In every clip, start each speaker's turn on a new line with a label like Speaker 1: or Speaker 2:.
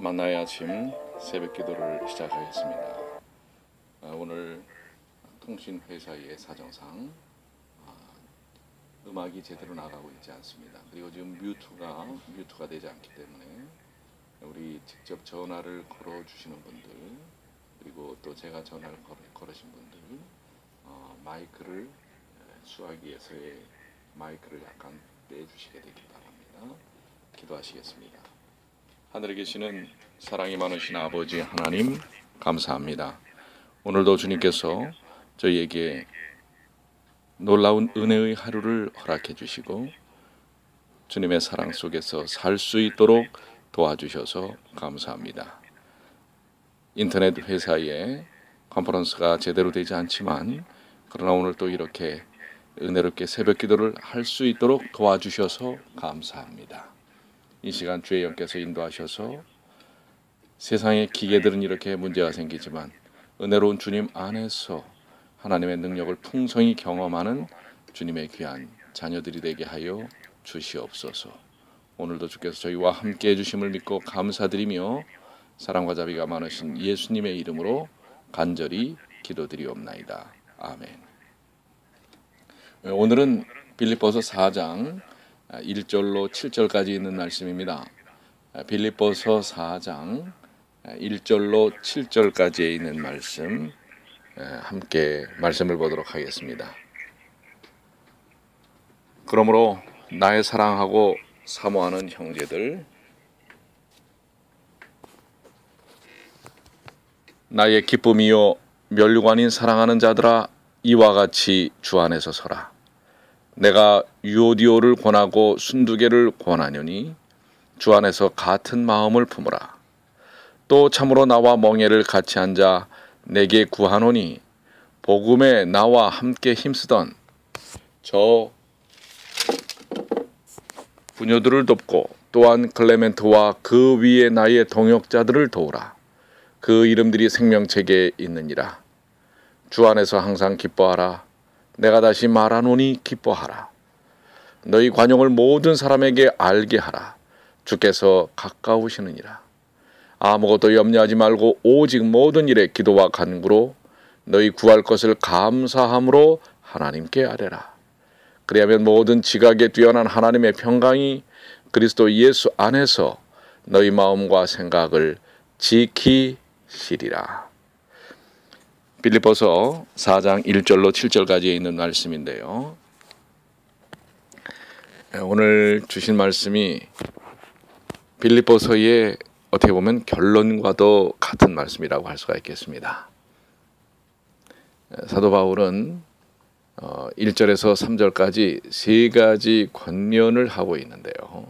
Speaker 1: 만나의 아침 새벽 기도를 시작하겠습니다. 오늘 통신회사의 사정상 음악이 제대로 나가고 있지 않습니다. 그리고 지금 뮤트가 되지 않기 때문에 우리 직접 전화를 걸어주시는 분들, 그리고 또 제가 전화를 걸으신 분들, 마이크를 수하기 위해서의 마이크를 약간 빼주시게 되기 바랍니다. 기도하시겠습니다. 하늘에 계시는 사랑이 많으신 아버지 하나님, 감사합니다. 오늘도 주님께서 저희에게 놀라운 은혜의 하루를 허락해 주시고 주님의 사랑 속에서 살 수 있도록 도와주셔서 감사합니다. 인터넷 회사에 컨퍼런스가 제대로 되지 않지만 그러나 오늘 또 이렇게 은혜롭게 새벽 기도를 할 수 있도록 도와주셔서 감사합니다. 이 시간 주의 영께서 인도하셔서 세상의 기계들은 이렇게 문제가 생기지만 은혜로운 주님 안에서 하나님의 능력을 풍성히 경험하는 주님의 귀한 자녀들이 되게 하여 주시옵소서. 오늘도 주께서 저희와 함께 해주심을 믿고 감사드리며 사랑과 자비가 많으신 예수님의 이름으로 간절히 기도드리옵나이다. 아멘. 오늘은 빌립보서 4장 1절로 7절까지 있는 말씀입니다. 빌립보서 4장 1절로 7절까지에 있는 말씀 함께 말씀을 보도록 하겠습니다. 그러므로 나의 사랑하고 사모하는 형제들, 나의 기쁨이요 면류관인 사랑하는 자들아, 이와 같이 주 안에서 서라. 내가 유오디오를 권하고 순두개를 권하노니 주 안에서 같은 마음을 품으라. 또 참으로 나와 멍에를 같이 앉아 내게 구하노니 복음에 나와 함께 힘쓰던 저 부녀들을 돕고 또한 클레멘트와 그 위에 나의 동역자들을 도우라. 그 이름들이 생명책에 있느니라. 주 안에서 항상 기뻐하라. 내가 다시 말하노니 기뻐하라. 너희 관용을 모든 사람에게 알게 하라. 주께서 가까우시느니라. 아무것도 염려하지 말고 오직 모든 일에 기도와 간구로 너희 구할 것을 감사함으로 하나님께 아뢰라. 그리하면 모든 지각에 뛰어난 하나님의 평강이 그리스도 예수 안에서 너희 마음과 생각을 지키시리라. 빌립보서 4장 1절로 7절까지 있는 말씀인데요. 오늘 주신 말씀이 빌립보서의 어떻게 보면 결론과도 같은 말씀이라고 할 수가 있겠습니다. 사도 바울은 1절에서 3절까지 세 가지 권면을 하고 있는데요.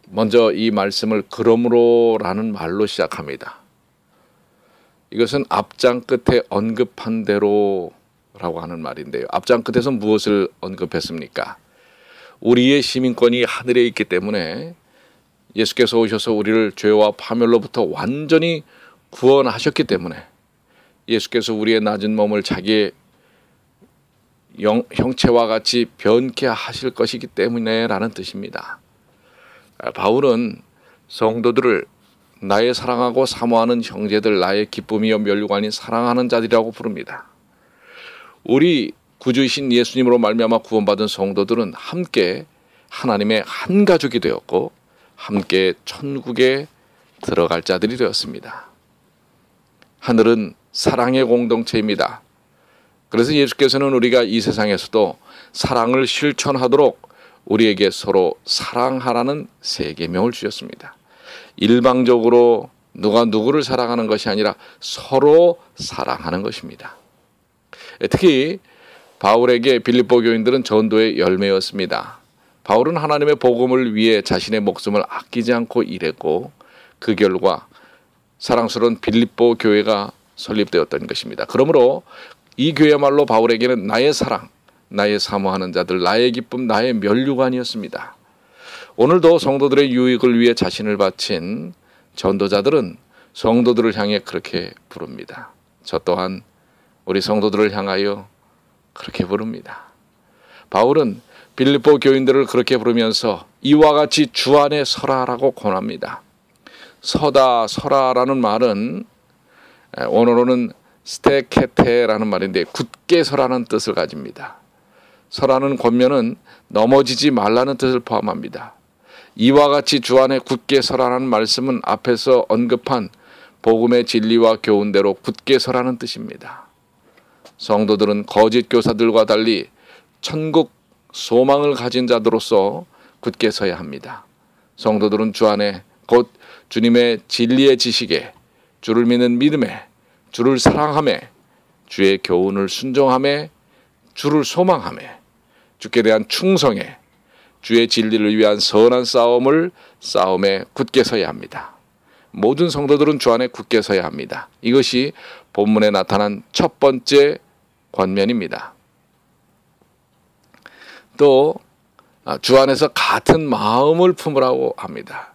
Speaker 1: 먼저 이 말씀을 그러므로라는 말로 시작합니다. 이것은 앞장 끝에 언급한 대로라고 하는 말인데요. 앞장 끝에서 무엇을 언급했습니까? 우리의 시민권이 하늘에 있기 때문에 예수께서 오셔서 우리를 죄와 파멸로부터 완전히 구원하셨기 때문에 예수께서 우리의 낮은 몸을 자기의 형체와 같이 변케 하실 것이기 때문에 라는 뜻입니다. 바울은 성도들을 나의 사랑하고 사모하는 형제들, 나의 기쁨이요 면류관인 사랑하는 자들이라고 부릅니다. 우리 구주이신 예수님으로 말미암아 구원받은 성도들은 함께 하나님의 한 가족이 되었고 함께 천국에 들어갈 자들이 되었습니다. 하늘은 사랑의 공동체입니다. 그래서 예수께서는 우리가 이 세상에서도 사랑을 실천하도록 우리에게 서로 사랑하라는 세 계명을 주셨습니다. 일방적으로 누가 누구를 사랑하는 것이 아니라 서로 사랑하는 것입니다. 특히 바울에게 빌립보 교인들은 전도의 열매였습니다. 바울은 하나님의 복음을 위해 자신의 목숨을 아끼지 않고 일했고 그 결과 사랑스러운 빌립보 교회가 설립되었던 것입니다. 그러므로 이 교회야말로 바울에게는 나의 사랑, 나의 사모하는 자들, 나의 기쁨, 나의 면류관이었습니다. 오늘도 성도들의 유익을 위해 자신을 바친 전도자들은 성도들을 향해 그렇게 부릅니다. 저 또한 우리 성도들을 향하여 그렇게 부릅니다. 바울은 빌립보 교인들을 그렇게 부르면서 이와 같이 주 안에 서라라고 권합니다. 서다, 서라라는 말은 원어로는 스테케테라는 말인데 굳게 서라는 뜻을 가집니다. 서라는 권면은 넘어지지 말라는 뜻을 포함합니다. 이와 같이 주 안에 굳게 서라는 말씀은 앞에서 언급한 복음의 진리와 교훈대로 굳게 서라는 뜻입니다. 성도들은 거짓 교사들과 달리 천국 소망을 가진 자들로서 굳게 서야 합니다. 성도들은 주 안에 곧 주님의 진리의 지식에, 주를 믿는 믿음에, 주를 사랑함에, 주의 교훈을 순종함에, 주를 소망함에, 주께 대한 충성에, 주의 진리를 위한 선한 싸움에 굳게 서야 합니다. 모든 성도들은 주 안에 굳게 서야 합니다. 이것이 본문에 나타난 첫 번째 권면입니다. 또 주 안에서 같은 마음을 품으라고 합니다.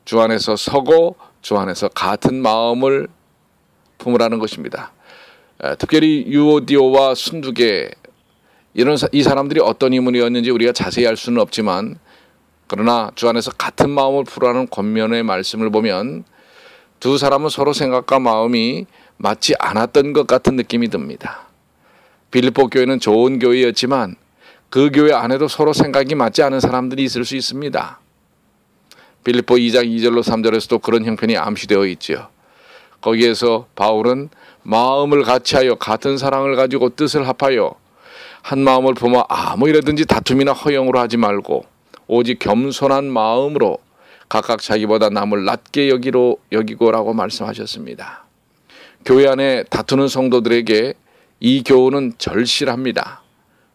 Speaker 1: 주 안에서 서고 주 안에서 같은 마음을 품으라는 것입니다. 특별히 유오디오와 순두계 이 사람들이 어떤 인물이었는지 우리가 자세히 알 수는 없지만, 그러나 주 안에서 같은 마음을 품으라는 권면의 말씀을 보면 두 사람은 서로 생각과 마음이 맞지 않았던 것 같은 느낌이 듭니다. 빌립보 교회는 좋은 교회였지만 그 교회 안에도 서로 생각이 맞지 않은 사람들이 있을 수 있습니다. 빌립보 2장 2절로 3절에서도 그런 형편이 암시되어 있죠. 거기에서 바울은 마음을 같이하여 같은 사랑을 가지고 뜻을 합하여 한 마음을 품어 아무 일에든지 다툼이나 허영으로 하지 말고 오직 겸손한 마음으로 각각 자기보다 남을 낮게 여기고라고 말씀하셨습니다. 교회 안에 다투는 성도들에게 이 교훈은 절실합니다.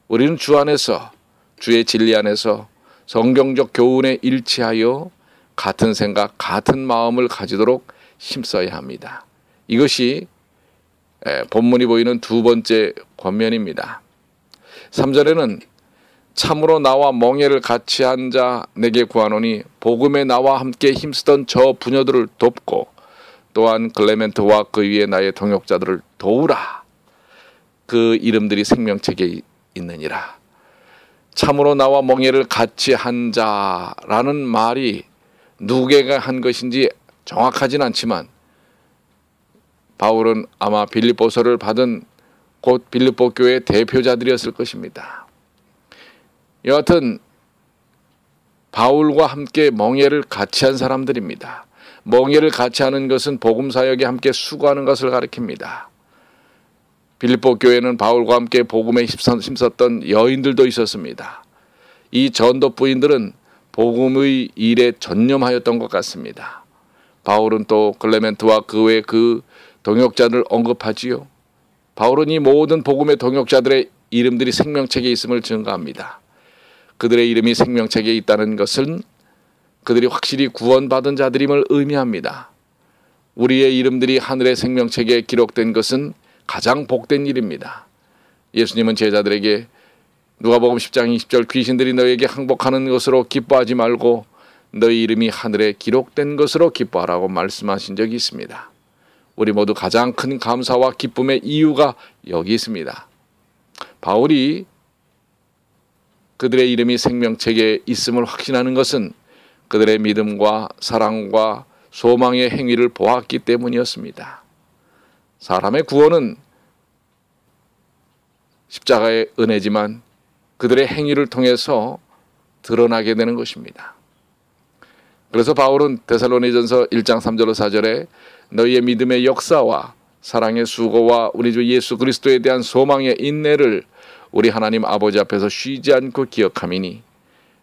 Speaker 1: 우리는 주 안에서, 주의 진리 안에서 성경적 교훈에 일치하여 같은 생각, 같은 마음을 가지도록 힘써야 합니다. 이것이 본문이 보이는 두 번째 권면입니다. 3절에는 참으로 나와 멍에를 같이 한 자 내게 구하노니 복음에 나와 함께 힘쓰던 저 부녀들을 돕고 또한 클레멘트와 그 위에 나의 동역자들을 도우라. 그 이름들이 생명책에 있느니라. 참으로 나와 멍에를 같이 한 자라는 말이 누구에게 한 것인지 정확하진 않지만 바울은 아마 빌립보서를 받은 곧 빌립보 교회의 대표자들이었을 것입니다. 여하튼 바울과 함께 멍에를 같이 한 사람들입니다. 멍에를 같이 하는 것은 복음 사역에 함께 수고하는 것을 가리킵니다. 빌립보 교회는 바울과 함께 복음에 힘썼던 여인들도 있었습니다. 이 전도 부인들은 복음의 일에 전념하였던 것 같습니다. 바울은 또 클레멘트와 그 외 그 동역자들을 언급하지요. 바울은 이 모든 복음의 동역자들의 이름들이 생명책에 있음을 증거합니다. 그들의 이름이 생명책에 있다는 것은 그들이 확실히 구원받은 자들임을 의미합니다. 우리의 이름들이 하늘의 생명책에 기록된 것은 가장 복된 일입니다. 예수님은 제자들에게 누가복음 10장 20절 귀신들이 너에게 항복하는 것으로 기뻐하지 말고 너희 이름이 하늘에 기록된 것으로 기뻐하라고 말씀하신 적이 있습니다. 우리 모두 가장 큰 감사와 기쁨의 이유가 여기 있습니다. 바울이 그들의 이름이 생명책에 있음을 확신하는 것은 그들의 믿음과 사랑과 소망의 행위를 보았기 때문이었습니다. 사람의 구원은 십자가의 은혜지만 그들의 행위를 통해서 드러나게 되는 것입니다. 그래서 바울은 데살로니전서 1장 3절로 4절에 너희의 믿음의 역사와 사랑의 수고와 우리 주 예수 그리스도에 대한 소망의 인내를 우리 하나님 아버지 앞에서 쉬지 않고 기억함이니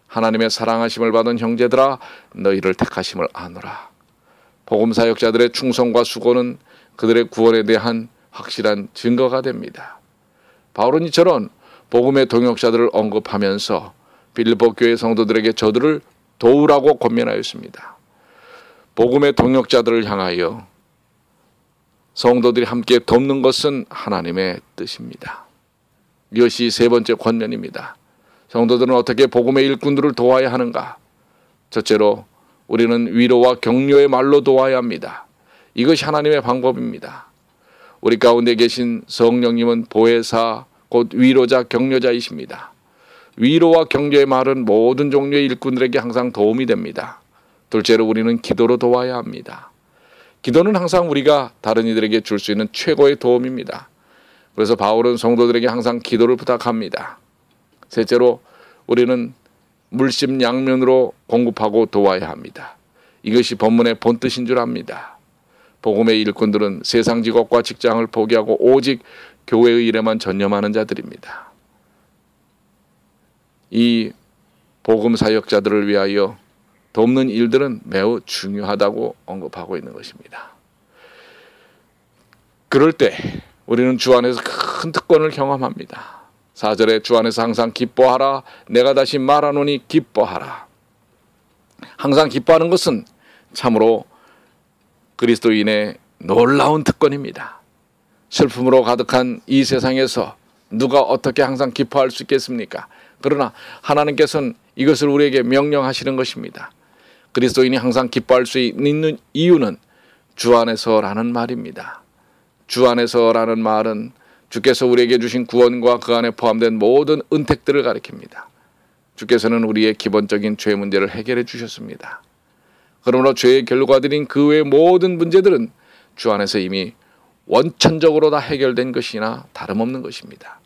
Speaker 1: 하나님의 사랑하심을 받은 형제들아 너희를 택하심을 아노라. 복음 사역자들의 충성과 수고는 그들의 구원에 대한 확실한 증거가 됩니다. 바울은 이처럼 복음의 동역자들을 언급하면서 빌립보 교회 성도들에게 저들을 도우라고 권면하였습니다. 복음의 동역자들을 향하여 성도들이 함께 돕는 것은 하나님의 뜻입니다. 이것이 세 번째 권면입니다. 성도들은 어떻게 복음의 일꾼들을 도와야 하는가? 첫째로 우리는 위로와 격려의 말로 도와야 합니다. 이것이 하나님의 방법입니다. 우리 가운데 계신 성령님은 보혜사 곧 위로자 격려자이십니다. 위로와 격려의 말은 모든 종류의 일꾼들에게 항상 도움이 됩니다. 둘째로 우리는 기도로 도와야 합니다. 기도는 항상 우리가 다른 이들에게 줄 수 있는 최고의 도움입니다. 그래서 바울은 성도들에게 항상 기도를 부탁합니다. 셋째로 우리는 물심양면으로 공급하고 도와야 합니다. 이것이 본문의 본뜻인 줄 압니다. 복음의 일꾼들은 세상 직업과 직장을 포기하고 오직 교회의 일에만 전념하는 자들입니다. 이 복음 사역자들을 위하여 돕는 일들은 매우 중요하다고 언급하고 있는 것입니다. 그럴 때 우리는 주 안에서 큰 특권을 경험합니다. 4절에 주 안에서 항상 기뻐하라. 내가 다시 말하노니 기뻐하라. 항상 기뻐하는 것은 참으로 그리스도인의 놀라운 특권입니다. 슬픔으로 가득한 이 세상에서 누가 어떻게 항상 기뻐할 수 있겠습니까? 그러나 하나님께서는 이것을 우리에게 명령하시는 것입니다. 그리스도인이 항상 기뻐할 수 있는 이유는 주 안에서라는 말입니다. 주 안에서라는 말은 주께서 우리에게 주신 구원과 그 안에 포함된 모든 은택들을 가리킵니다. 주께서는 우리의 기본적인 죄 문제를 해결해 주셨습니다. 그러므로 죄의 결과들인 그 외의 모든 문제들은 주 안에서 이미 원천적으로 다 해결된 것이나 다름없는 것입니다.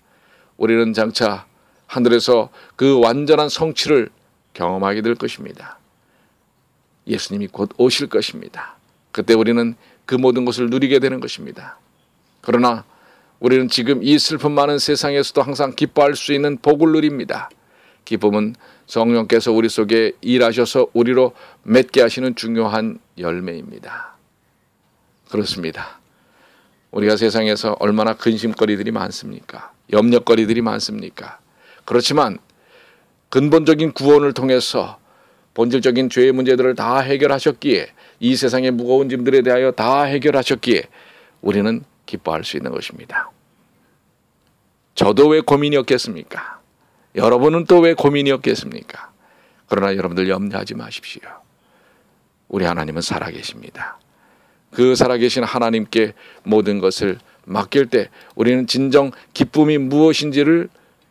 Speaker 1: 우리는 장차 하늘에서 그 완전한 성취를 경험하게 될 것입니다. 예수님이 곧 오실 것입니다. 그때 우리는 그 모든 것을 누리게 되는 것입니다. 그러나 우리는 지금 이 슬픔 많은 세상에서도 항상 기뻐할 수 있는 복을 누립니다. 기쁨은 성령께서 우리 속에 일하셔서 우리로 맺게 하시는 중요한 열매입니다. 그렇습니다. 우리가 세상에서 얼마나 근심거리들이 많습니까? 염려거리들이 많습니까? 그렇지만 근본적인 구원을 통해서 본질적인 죄의 문제들을 다 해결하셨기에, 이 세상의 무거운 짐들에 대하여 다 해결하셨기에 우리는 기뻐할 수 있는 것입니다. 저도 왜 고민이 없겠습니까? 여러분은 또 왜 고민이 없겠습니까? 그러나 여러분들 염려하지 마십시오. 우리 하나님은 살아계십니다. 그 살아계신 하나님께 모든 것을 맡길 때 우리는 진정 기쁨이 무엇인지를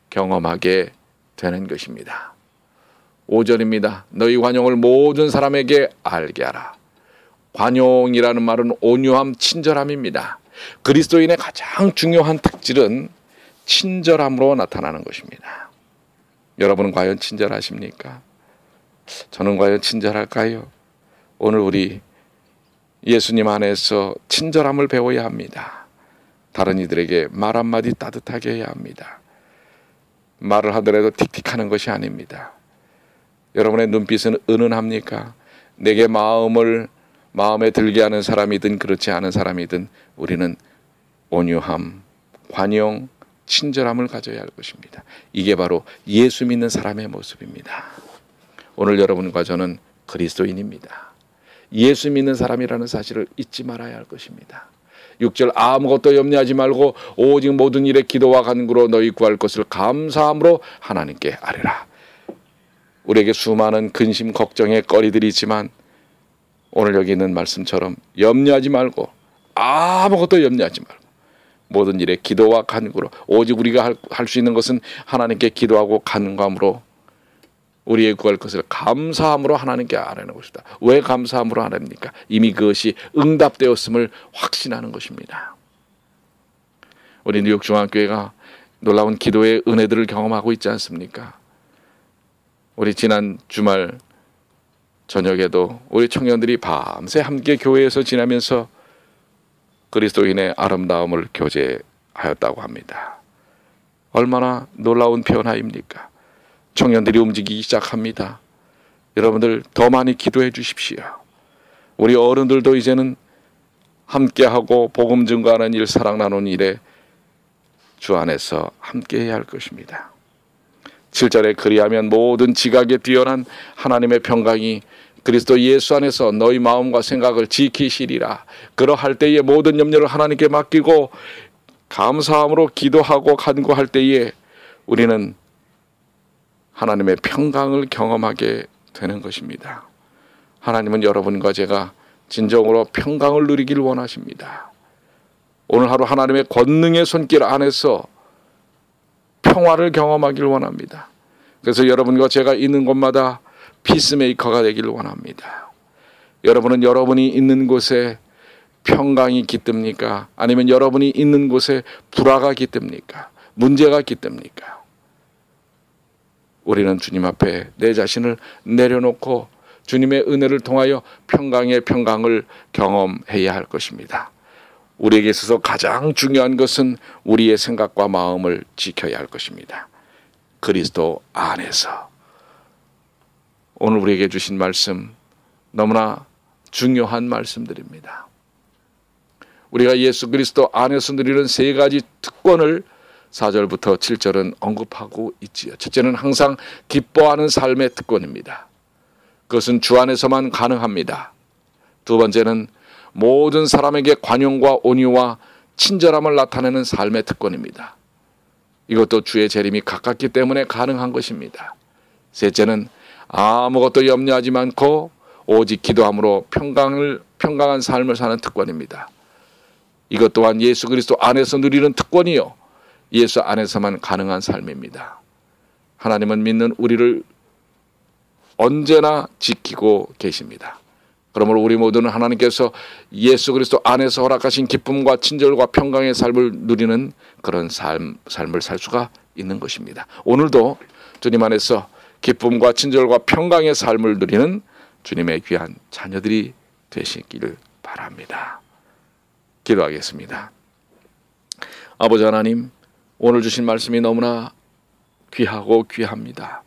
Speaker 1: 경험하게 되는 것입니다. 5절입니다. 너희 관용을 모든 사람에게 알게 하라. 관용이라는 말은 온유함, 친절함입니다. 그리스도인의 가장 중요한 특질은 친절함으로 나타나는 것입니다. 여러분은 과연 친절하십니까? 저는 과연 친절할까요? 오늘 우리 예수님 안에서 친절함을 배워야 합니다. 다른 이들에게 말 한마디 따뜻하게 해야 합니다. 말을 하더라도 틱틱하는 것이 아닙니다. 여러분의 눈빛은 은은합니까? 내게 마음에 들게 하는 사람이든 그렇지 않은 사람이든 우리는 온유함, 관용, 친절함을 가져야 할 것입니다. 이게 바로 예수 믿는 사람의 모습입니다. 오늘 여러분과 저는 그리스도인입니다. 예수 믿는 사람이라는 사실을 잊지 말아야 할 것입니다. 6절 아무것도 염려하지 말고 오직 모든 일에 기도와 간구로 너희 구할 것을 감사함으로 하나님께 아뢰라. 우리에게 수많은 근심 걱정의 거리들이 있지만 오늘 여기 있는 말씀처럼 염려하지 말고, 아무것도 염려하지 말고 모든 일에 기도와 간구로, 오직 우리가 할 수 있는 것은 하나님께 기도하고 간구함으로 우리의 구할 것을 감사함으로 하나님께 아뢰는 것이다. 왜 감사함으로 아뢰니까? 이미 그것이 응답되었음을 확신하는 것입니다. 우리 뉴욕 중앙교회가 놀라운 기도의 은혜들을 경험하고 있지 않습니까? 우리 지난 주말 저녁에도 우리 청년들이 밤새 함께 교회에서 지내면서 그리스도인의 아름다움을 교제하였다고 합니다. 얼마나 놀라운 변화입니까? 청년들이 움직이기 시작합니다. 여러분들 더 많이 기도해 주십시오. 우리 어른들도 이제는 함께하고 복음 증거하는 일, 사랑 나누는 일에 주 안에서 함께해야 할 것입니다. 7절에 그리하면 모든 지각에 뛰어난 하나님의 평강이 그리스도 예수 안에서 너희 마음과 생각을 지키시리라. 그러할 때에 모든 염려를 하나님께 맡기고 감사함으로 기도하고 간구할 때에 우리는 하나님의 평강을 경험하게 되는 것입니다. 하나님은 여러분과 제가 진정으로 평강을 누리길 원하십니다. 오늘 하루 하나님의 권능의 손길 안에서 평화를 경험하길 원합니다. 그래서 여러분과 제가 있는 곳마다 피스메이커가 되기를 원합니다. 여러분은 여러분이 있는 곳에 평강이 깃듭니까? 아니면 여러분이 있는 곳에 불화가 깃듭니까? 문제가 깃듭니까? 우리는 주님 앞에 내 자신을 내려놓고 주님의 은혜를 통하여 평강의 평강을 경험해야 할 것입니다. 우리에게 있어서 가장 중요한 것은 우리의 생각과 마음을 지켜야 할 것입니다. 그리스도 안에서. 오늘 우리에게 주신 말씀 너무나 중요한 말씀들입니다. 우리가 예수 그리스도 안에서 누리는 세 가지 특권을 4절부터 7절은 언급하고 있지요. 첫째는 항상 기뻐하는 삶의 특권입니다. 그것은 주 안에서만 가능합니다. 두 번째는 모든 사람에게 관용과 온유와 친절함을 나타내는 삶의 특권입니다. 이것도 주의 재림이 가깝기 때문에 가능한 것입니다. 셋째는 아무것도 염려하지 않고 오직 기도함으로 평강한 삶을 사는 특권입니다. 이것 또한 예수 그리스도 안에서 누리는 특권이요, 예수 안에서만 가능한 삶입니다. 하나님은 믿는 우리를 언제나 지키고 계십니다. 그러므로 우리 모두는 하나님께서 예수 그리스도 안에서 허락하신 기쁨과 친절과 평강의 삶을 누리는 그런 삶을 살 수가 있는 것입니다. 오늘도 주님 안에서 기쁨과 친절과 평강의 삶을 누리는 주님의 귀한 자녀들이 되시기를 바랍니다. 기도하겠습니다. 아버지 하나님, 오늘 주신 말씀이 너무나 귀하고 귀합니다.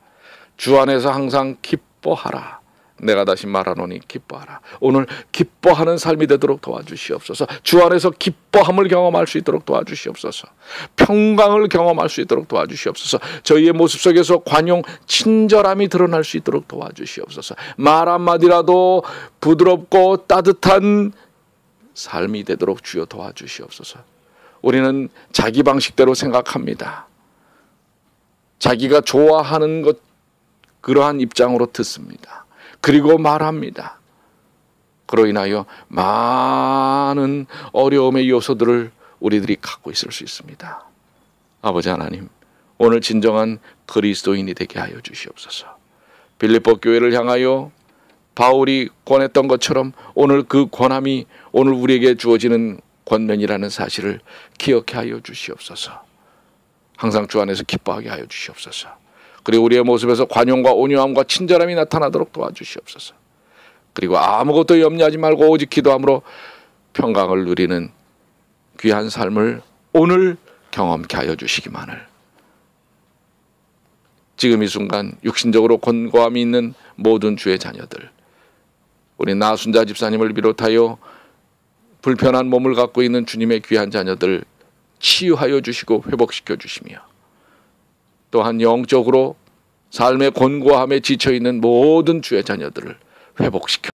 Speaker 1: 주 안에서 항상 기뻐하라. 내가 다시 말하노니 기뻐하라. 오늘 기뻐하는 삶이 되도록 도와주시옵소서. 주 안에서 기뻐함을 경험할 수 있도록 도와주시옵소서. 평강을 경험할 수 있도록 도와주시옵소서. 저희의 모습 속에서 관용, 친절함이 드러날 수 있도록 도와주시옵소서. 말 한마디라도 부드럽고 따뜻한 삶이 되도록 주여 도와주시옵소서. 우리는 자기 방식대로 생각합니다. 자기가 좋아하는 것, 그러한 입장으로 듣습니다. 그리고 말합니다. 그로 인하여 많은 어려움의 요소들을 우리들이 갖고 있을 수 있습니다. 아버지 하나님, 오늘 진정한 그리스도인이 되게 하여 주시옵소서. 빌립보 교회를 향하여 바울이 권했던 것처럼 오늘 그 권함이 오늘 우리에게 주어지는 권면이라는 사실을 기억해 하여 주시옵소서. 항상 주 안에서 기뻐하게 하여 주시옵소서. 그리고 우리의 모습에서 관용과 온유함과 친절함이 나타나도록 도와주시옵소서. 그리고 아무것도 염려하지 말고 오직 기도함으로 평강을 누리는 귀한 삶을 오늘 경험케 하여 주시기만을. 지금 이 순간 육신적으로 곤고함이 있는 모든 주의 자녀들, 우리 나순자 집사님을 비롯하여 불편한 몸을 갖고 있는 주님의 귀한 자녀들 치유하여 주시고 회복시켜 주시며, 또한 영적으로 삶의 곤고함에 지쳐있는 모든 주의 자녀들을 회복시켜